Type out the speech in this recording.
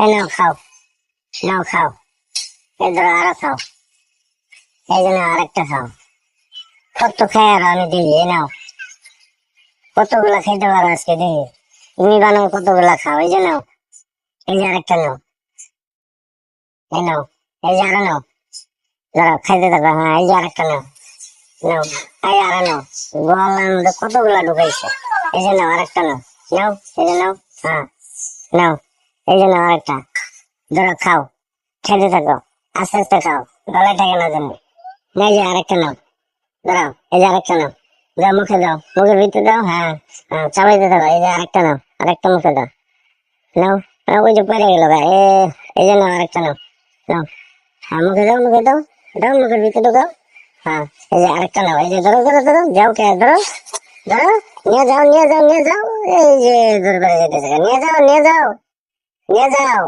এই নাও খাও, নাও খাও, এই ধরো আরো খাও, এই যে নাও আরেকটা খাও। কত খাই আর আমি দিই, এই নাও কতগুলা খাইতে পারো আজকে দিই, তুমি বানাও কতগুলা খাও, এই যে নাও, এই যে আরেকটা নাও, এই নাও, এই যে আরো নাও, ধরো খাইতে থাকো, হ্যাঁ এই যে আরেকটা নাও, নাও, এই আরো নাও, গলার মধ্যে কতগুলা ঢুকাইছে, এই যে নাও আরেকটা নাও, নাও, এই যে নাও, হ্যাঁ নাও, এই যে নাও আরেকটা, ধরো খাও, খেতে থাকো, আস্তে আস্তে খাও, গলায় থাকে না যেন, এই যে আরেকটা নাও, দাঁড়াও, এই যে আরেকটা নাও, দাও মুখে দাও, মুখের ভিতরে দাও, হ্যাঁ হ্যাঁ চাবাইতে থাকো, এই যে আরেকটা নাও, আরেকটা মুখে দাও, নাও, ওই যে পড়ে গেল গা, এই যে নাও আরেকটা নাও, নাও, হ্যাঁ মুখে দাও, মুখে দাও, দাও মুখের ভিতরে ঢুকাও, হ্যাঁ এই যে আরেকটা নাও, এই যে ধরো ধরো ধরো, যাও কে ধরো, ধরো, নিয়ে যাও নিয়ে যাও নিয়ে যাও, এই যে ধরে বেড়ে যেতেছে, নিয়ে যাও নিয়ে যাও নিয়ে যাও।